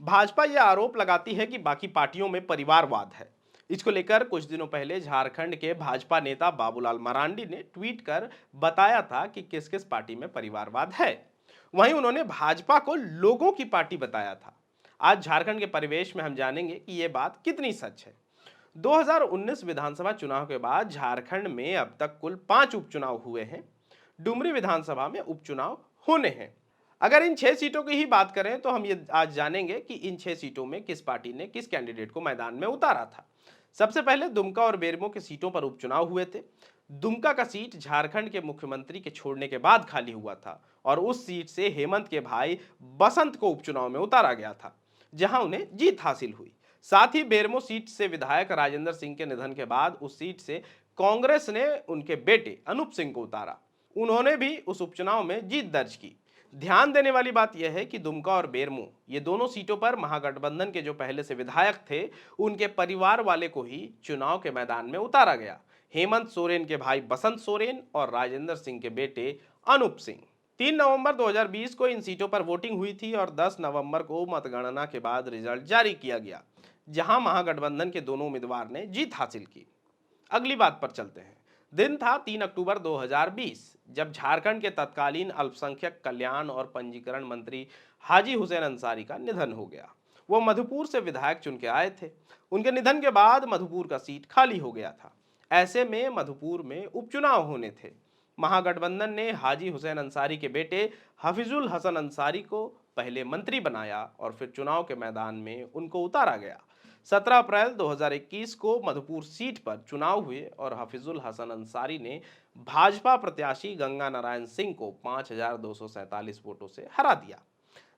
भाजपा यह आरोप लगाती है कि बाकी पार्टियों में परिवारवाद है। इसको लेकर कुछ दिनों पहले झारखंड के भाजपा नेता बाबूलाल मरांडी ने ट्वीट कर बताया था कि किस किस पार्टी में परिवारवाद है। वहीं उन्होंने भाजपा को लोगों की पार्टी बताया था। आज झारखंड के परिवेश में हम जानेंगे कि यह बात कितनी सच है। 2019 विधानसभा चुनाव के बाद झारखंड में अब तक कुल 5 उपचुनाव हुए हैं। डुमरी विधानसभा में उपचुनाव होने हैं। अगर इन 6 सीटों की ही बात करें तो हम ये आज जानेंगे कि इन 6 सीटों में किस पार्टी ने किस कैंडिडेट को मैदान में उतारा था। सबसे पहले दुमका और बेरमो के सीटों पर उपचुनाव हुए थे। दुमका का सीट झारखंड के मुख्यमंत्री के छोड़ने के बाद खाली हुआ था और उस सीट से हेमंत के भाई बसंत को उपचुनाव में उतारा गया था, जहां उन्हें जीत हासिल हुई। साथ ही बेरमो सीट से विधायक राजेंद्र सिंह के निधन के बाद उस सीट से कांग्रेस ने उनके बेटे अनूप सिंह को उतारा। उन्होंने भी उस उपचुनाव में जीत दर्ज की। ध्यान देने वाली बात यह है कि दुमका और बेरमो ये दोनों सीटों पर महागठबंधन के जो पहले से विधायक थे उनके परिवार वाले को ही चुनाव के मैदान में उतारा गया। हेमंत सोरेन के भाई बसंत सोरेन और राजेंद्र सिंह के बेटे अनूप सिंह। 3 नवंबर 2020 को इन सीटों पर वोटिंग हुई थी और 10 नवंबर को मतगणना के बाद रिजल्ट जारी किया गया, जहां महागठबंधन के दोनों उम्मीदवार ने जीत हासिल की। अगली बात पर चलते हैं। दिन था 3 अक्टूबर 2020, जब झारखंड के तत्कालीन अल्पसंख्यक कल्याण और पंजीकरण मंत्री हाजी हुसैन अंसारी का निधन हो गया। वो मधुपुर से विधायक चुन के आए थे। उनके निधन के बाद मधुपुर का सीट खाली हो गया था। ऐसे में मधुपुर में उपचुनाव होने थे। महागठबंधन ने हाजी हुसैन अंसारी के बेटे हफीजुल हसन अंसारी को पहले मंत्री बनाया और फिर चुनाव के मैदान में उनको उतारा गया। 17 अप्रैल 2021 को मधुपुर सीट पर चुनाव हुए और हफीजुल हसन अंसारी ने भाजपा प्रत्याशी गंगा नारायण सिंह को 5247 वोटों से हरा दिया।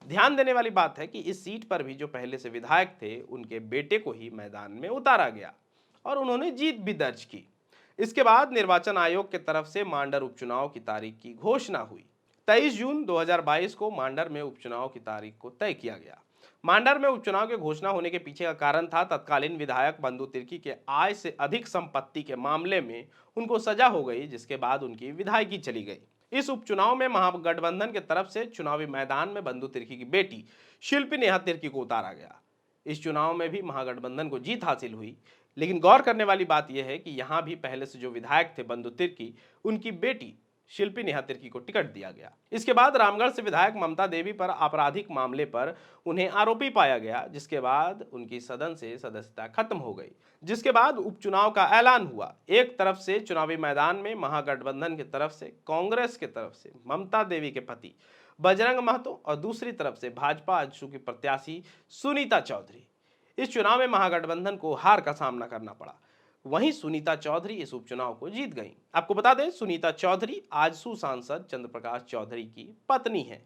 ध्यान देने वाली बात है कि इस सीट पर भी जो पहले से विधायक थे उनके बेटे को ही मैदान में उतारा गया और उन्होंने जीत भी दर्ज की। इसके बाद निर्वाचन आयोग की तरफ से मांडर उपचुनाव की तारीख की घोषणा हुई। 23 जून 2022 को मांडर में उपचुनाव की तारीख को तय किया गया। मांडर में उपचुनाव के घोषणा होने के पीछे का कारण था तत्कालीन विधायक बंधु तिर्की के आय से अधिक संपत्ति के मामले में उनको सजा हो गई, जिसके बाद उनकी विधायकी चली गई। इस उपचुनाव में महागठबंधन की तरफ से चुनावी मैदान में बंधु तिर्की की बेटी शिल्पी नेहा तिर्की को उतारा गया। इस चुनाव में भी महागठबंधन को जीत हासिल हुई, लेकिन गौर करने वाली बात यह है कि यहां भी पहले से जो विधायक थे बंधु तिर्की, उनकी बेटी शिल्पी नेहा तिर्की को टिकट दिया गया। इसके बाद रामगढ़ से विधायक ममता देवी पर आपराधिक मामले पर उन्हें आरोपी पाया गया, जिसके बाद उनकी सदन से सदस्यता खत्म हो गई। जिसके बाद उपचुनाव का ऐलान हुआ। एक तरफ से चुनावी मैदान में महागठबंधन की तरफ से, कांग्रेस की तरफ से ममता देवी के पति बजरंग महतो और दूसरी तरफ से भाजपा आजसू की प्रत्याशी सुनीता चौधरी। इस चुनाव में महागठबंधन को हार का सामना करना पड़ा। वहीं सुनीता चौधरी इस उपचुनाव को जीत गईं। आपको बता दें, सुनीता चौधरी आजसू सांसद चंद्रप्रकाश चौधरी की पत्नी है।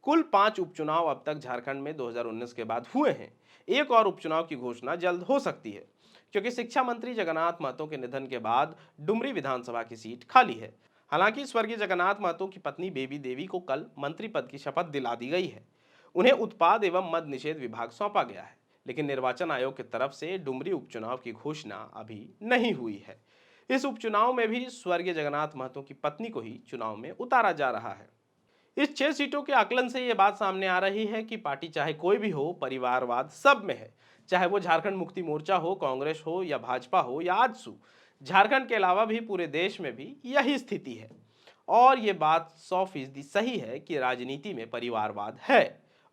कुल 5 उपचुनाव अब तक झारखंड में 2019 के बाद हुए हैं। एक और उपचुनाव की घोषणा जल्द हो सकती है, क्योंकि शिक्षा मंत्री जगन्नाथ महतो के निधन के बाद डुमरी विधानसभा की सीट खाली है। हालांकि स्वर्गीय जगन्नाथ महतो की पत्नी बेबी देवी को कल मंत्री पद की शपथ दिला दी गई है। उन्हें उत्पाद एवं मद निषेध विभाग सौंपा गया है, लेकिन निर्वाचन आयोग की तरफ से डुमरी उपचुनाव की घोषणा अभी नहीं हुई है। इस उपचुनाव में भी स्वर्गीय जगन्नाथ महतो की पत्नी को ही चुनाव में उतारा जा रहा है। इस 6 सीटों के आकलन से यह बात सामने आ रही है कि पार्टी चाहे कोई भी हो, परिवारवाद सब में है। चाहे वो झारखंड मुक्ति मोर्चा हो, कांग्रेस हो या भाजपा हो या आजसू, झारखंड के अलावा भी पूरे देश में भी यही स्थिति है। और ये बात 100% सही है कि राजनीति में परिवारवाद है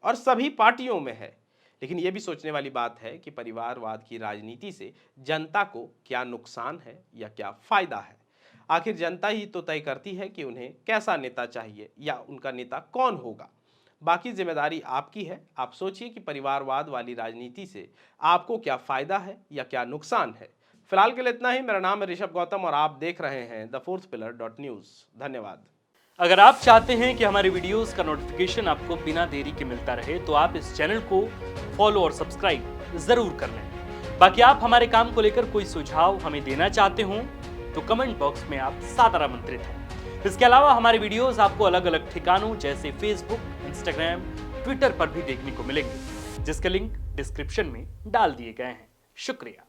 और सभी पार्टियों में है। लेकिन यह भी सोचने वाली बात है कि परिवारवाद की राजनीति से जनता को क्या नुकसान है या क्या फायदा है। आखिर जनता ही तो तय करती है कि उन्हें कैसा नेता चाहिए या उनका नेता कौन होगा। बाकी जिम्मेदारी आपकी है। आप सोचिए कि परिवारवाद वाली राजनीति से आपको क्या फायदा है या क्या नुकसान है। फिलहाल के लिए इतना ही। मेरा नाम है ऋषभ गौतम और आप देख रहे हैं thefourthpillar.news। धन्यवाद। अगर आप चाहते हैं कि हमारे वीडियोस का नोटिफिकेशन आपको बिना देरी के मिलता रहे तो आप इस चैनल को फॉलो और सब्सक्राइब जरूर कर लें। बाकी आप हमारे काम को लेकर कोई सुझाव हमें देना चाहते हो तो कमेंट बॉक्स में आप सादर आमंत्रित हैं। इसके अलावा हमारे वीडियोस आपको अलग अलग ठिकानों जैसे फेसबुक, इंस्टाग्राम, ट्विटर पर भी देखने को मिलेंगे, जिसके लिंक डिस्क्रिप्शन में डाल दिए गए हैं। शुक्रिया।